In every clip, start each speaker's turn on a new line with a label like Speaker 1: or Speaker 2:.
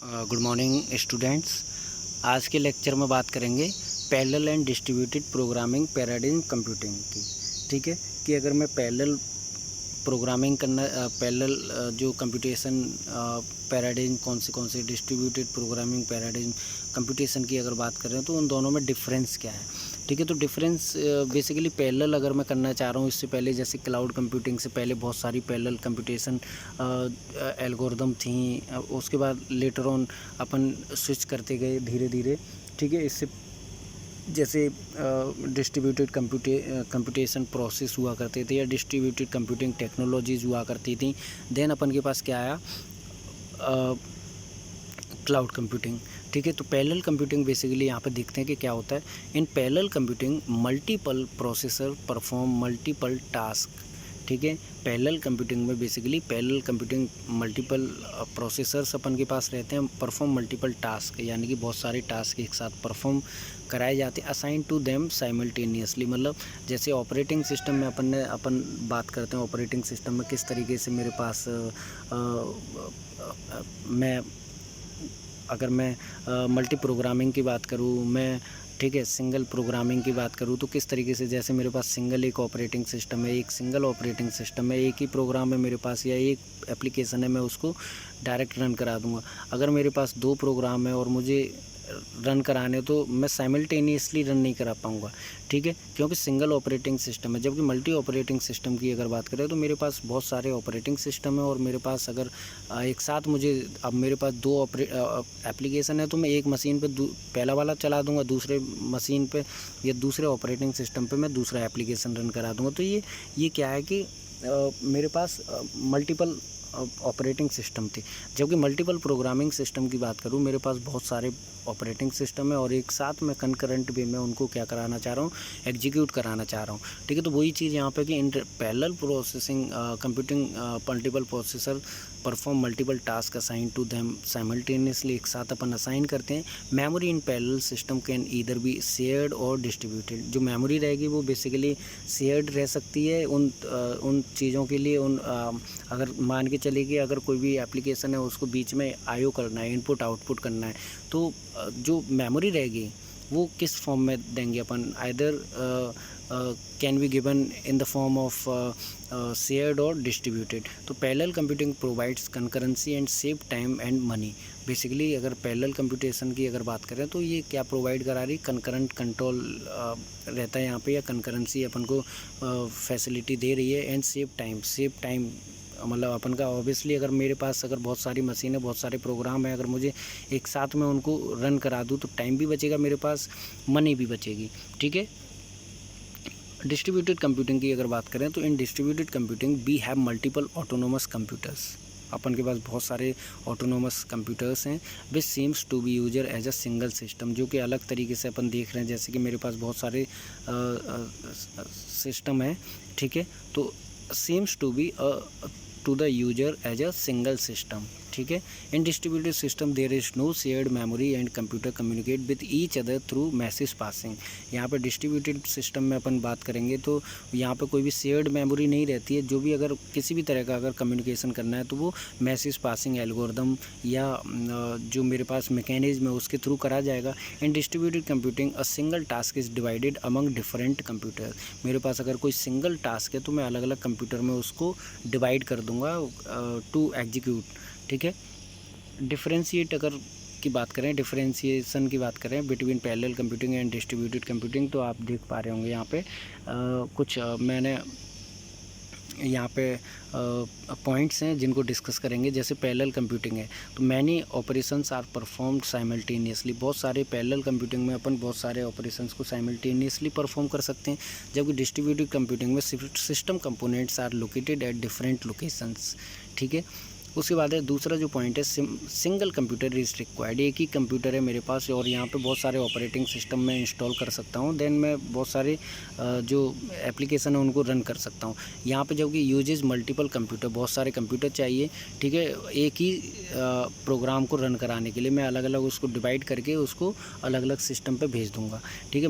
Speaker 1: Good morning students. आज के lecture में बात करेंगे parallel and distributed programming paradigm computing की। ठीक है कि अगर मैं पैरेलल प्रोग्रामिंग करना पैरेलल जो कंप्यूटेशन पैराडाइम कौन से डिस्ट्रीब्यूटेड प्रोग्रामिंग पैराडाइम कंप्यूटेशन की अगर बात कर रहे हैं तो उन दोनों में डिफरेंस क्या है। ठीक है, तो डिफरेंस बेसिकली पैरेलल अगर मैं करना चाह रहा हूँ, इससे पहले जैसे क्लाउड कंप्यूटिंग से पहले बहुत सारी पैरेलल कंप्यूटेशन एल्गोरिदम थी। उसके बाद लेटर ऑन अपन स्विच करते गए धीरे धीरे। ठीक है, इससे जैसे डिस्ट्रीब्यूटेड कंप्यूटेशन प्रोसेस हुआ करते थे या डिस्ट्रीब्यूटेड कंप्यूटिंग टेक्नोलॉजीज़ हुआ करती थी। देन अपन के पास क्या आया, क्लाउड कंप्यूटिंग। ठीक है, तो पैरेलल कंप्यूटिंग बेसिकली यहाँ पे देखते हैं कि क्या होता है। In parallel computing multiple processor perform multiple task. ठीक है, पैरेलल कंप्यूटिंग में basically parallel computing multiple processors अपन के पास रहते हैं, परफॉर्म मल्टीपल टास्क, यानी कि बहुत सारे टास्क एक साथ परफॉर्म कराए जाते हैं, असाइन टू देम साइमल्टेनियसली। मतलब जैसे ऑपरेटिंग सिस्टम में अपन बात करते हैं, ऑपरेटिंग सिस्टम में किस तरीके से मेरे पास अगर मैं मल्टी प्रोग्रामिंग की बात करूँ, मैं ठीक है सिंगल प्रोग्रामिंग की बात करूँ तो किस तरीके से, जैसे मेरे पास सिंगल एक ऑपरेटिंग सिस्टम है, एक सिंगल ऑपरेटिंग सिस्टम है, एक ही प्रोग्राम है मेरे पास या एक एप्लीकेशन है, मैं उसको डायरेक्ट रन करा दूँगा। अगर मेरे पास दो प्रोग्राम है और मुझे रन कराने तो मैं साइमल्टेनियसली रन नहीं करा पाऊँगा। ठीक है, क्योंकि सिंगल ऑपरेटिंग सिस्टम है। जबकि मल्टी ऑपरेटिंग सिस्टम की अगर बात करें तो मेरे पास बहुत सारे ऑपरेटिंग सिस्टम है और मेरे पास अगर एक साथ मुझे, अब मेरे पास दो एप्लीकेशन है तो मैं एक मशीन पे पहला वाला चला दूंगा, दूसरे मशीन पे या दूसरे ऑपरेटिंग सिस्टम पे मैं दूसरा एप्लीकेशन रन करा दूंगा। तो ये क्या है कि मेरे पास मल्टीपल ऑपरेटिंग सिस्टम थी। जबकि मल्टीपल प्रोग्रामिंग सिस्टम की बात करूँ, मेरे पास बहुत सारे ऑपरेटिंग सिस्टम है और एक साथ मैं कंकरेंट वे में उनको क्या कराना चाह रहा हूँ, एग्जीक्यूट कराना चाह रहा हूँ। ठीक है, तो वही चीज़ यहाँ पे कि in parallel processing computing multiple processor perform multiple task assign to them simultaneously, एक साथ अपन असाइन करते हैं। Memory in parallel system can either be shared और डिस्ट्रीब्यूटेड। जो मेमोरी रहेगी वो बेसिकली शेयर्ड रह सकती है उन चीज़ों के लिए। अगर मान के चलिए कि अगर कोई भी एप्लीकेशन है उसको बीच में आईओ करना है, इनपुट आउटपुट करना है, तो जो मेमोरी रहेगी वो किस फॉर्म में देंगे अपन, either can be given in the form of shared और डिस्ट्रीब्यूटेड। तो parallel computing provides concurrency and save time and money. Basically अगर पैरेलल कंप्यूटेशन की अगर बात करें तो ये क्या प्रोवाइड करा रही, कंकरेंट कंट्रोल रहता है यहाँ पे, या कंकरेंसी अपन को फैसिलिटी दे रही है, एंड सेव टाइम मतलब अपन का ऑब्वियसली अगर मेरे पास अगर बहुत सारी मशीनें, बहुत सारे प्रोग्राम है, अगर मुझे एक साथ में उनको रन करा दूँ तो टाइम भी बचेगा मेरे पास, मनी भी बचेगी। ठीक है, डिस्ट्रीब्यूटेड कंप्यूटिंग की अगर बात करें तो in distributed computing we have multiple autonomous computers. अपन के पास बहुत सारे ऑटोनोमस कंप्यूटर्स हैं which seems to be user as a single system, जो कि अलग तरीके से अपन देख रहे हैं। जैसे कि मेरे पास बहुत सारे सिस्टम हैं। ठीक है, तो seems to be to the user as a single system. ठीक है, in distributed system there is no shared memory and computer communicate with each other through message passing. यहाँ पर डिस्ट्रीब्यूटेड सिस्टम में अपन बात करेंगे तो यहाँ पर कोई भी शेयर्ड मेमोरी नहीं रहती है। जो भी अगर किसी भी तरह का अगर कम्युनिकेशन करना है तो वो मैसेज पासिंग एल्गोरिदम या जो मेरे पास मैकेनिज्म है उसके थ्रू करा जाएगा। In distributed computing a single task is divided among different computer. मेरे पास अगर कोई सिंगल टास्क है तो मैं अलग अलग कंप्यूटर में उसको डिवाइड कर दूंगा टू एग्जीक्यूट। ठीक है, डिफरेंशिएट अगर की बात करें, डिफरेंशिएशन की बात करें between parallel computing and distributed computing, तो आप देख पा रहे होंगे यहाँ पे कुछ मैंने यहाँ पे पॉइंट्स हैं जिनको डिस्कस करेंगे। जैसे पैरेलल कंप्यूटिंग है तो many operations are performed simultaneously. बहुत सारे पैरेलल कंप्यूटिंग में अपन बहुत सारे ऑपरेशंस को साइमल्टेनियसली परफॉर्म कर सकते हैं। जबकि डिस्ट्रीब्यूटेड कंप्यूटिंग में system components are located at different locations. ठीक है, उसके बाद है दूसरा जो पॉइंट है, सिंगल कंप्यूटर इज़ रिक्वायर्ड। एक ही कंप्यूटर है मेरे पास और यहाँ पे बहुत सारे ऑपरेटिंग सिस्टम में इंस्टॉल कर सकता हूँ। देन मैं बहुत सारे जो एप्लीकेशन है उनको रन कर सकता हूँ। यहाँ पे जबकि यूजेज मल्टीपल कंप्यूटर, बहुत सारे कंप्यूटर चाहिए। ठीक है, एक ही प्रोग्राम को रन कराने के लिए मैं अलग अलग उसको डिवाइड करके उसको अलग अलग सिस्टम पर भेज दूँगा। ठीक है,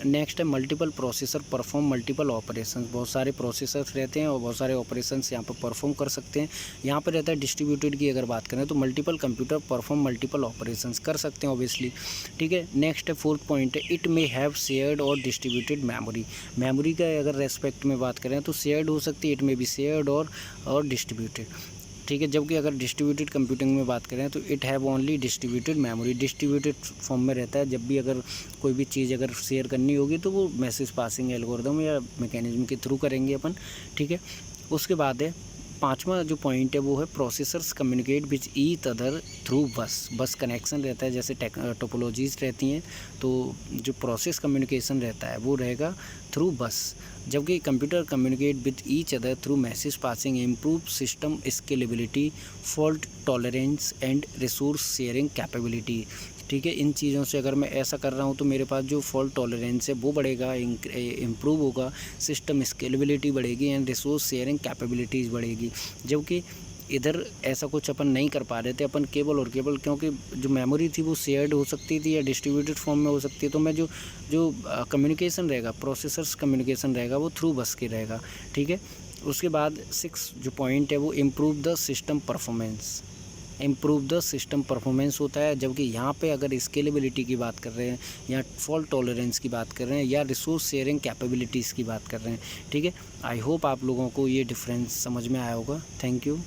Speaker 1: नेक्स्ट है multiple processor perform multiple operation. बहुत सारे प्रोसेसर्स रहते हैं और बहुत सारे ऑपरेशंस यहाँ पर परफॉर्म कर सकते हैं। यहाँ पर रहता है डिस्ट्रीब्यूटेड की अगर बात करें तो multiple computer perform multiple operations कर सकते हैं ऑब्वियसली, ठीक है। नेक्स्ट है फोर्थ पॉइंट है इट मे हैव शेयर्ड और डिस्ट्रीब्यूटेड मेमोरी। मेमोरी का अगर रेस्पेक्ट में बात करें तो शेयर्ड हो सकती है, इट मे बी शेयर्ड और डिस्ट्रीब्यूटेड, ठीक है। जबकि अगर डिस्ट्रीब्यूटेड कंप्यूटिंग में बात करें तो it have only distributed memory, distributed form में रहता है। जब भी अगर कोई भी चीज़ अगर शेयर करनी होगी तो वो मैसेज पासिंग एल्गोरिथम या मैकेनिज्म के थ्रू करेंगे अपन, ठीक है। उसके बाद है पांचवा जो पॉइंट है वो है processors communicate with each other through बस कनेक्शन रहता है। जैसे टोपोलॉजीज रहती हैं तो जो प्रोसेस कम्युनिकेशन रहता है वो रहेगा थ्रू बस, जबकि computer communicate with each other through message passing, improve system scalability, fault tolerance and resource sharing capability, ठीक है। इन चीज़ों से अगर मैं ऐसा कर रहा हूँ तो मेरे पास जो फॉल्ट टॉलरेंस है वो बढ़ेगा, इम्प्रूव होगा, सिस्टम स्केलेबिलिटी बढ़ेगी एंड रिसोर्स शेयरिंग कैपेबिलिटीज़ बढ़ेगी। जबकि इधर ऐसा कुछ अपन नहीं कर पा रहे थे, अपन केवल और केवल क्योंकि जो मेमोरी थी वो शेयर्ड हो सकती थी या डिस्ट्रीब्यूटेड फॉर्म में हो सकती है, तो मैं जो जो कम्युनिकेशन रहेगा, प्रोसेसर्स कम्युनिकेशन रहेगा वो थ्रू बस के रहेगा, ठीक है। उसके बाद 6 जो पॉइंट है वो improve the system performance, improve the system performance होता है। जबकि यहाँ पे अगर स्केलेबिलिटी की बात कर रहे हैं या फॉल्ट टॉलरेंस की बात कर रहे हैं या रिसोर्स शेयरिंग कैपेबिलिटीज़ की बात कर रहे हैं, ठीक है। आई होप आप लोगों को ये डिफरेंस समझ में आया होगा। Thank you.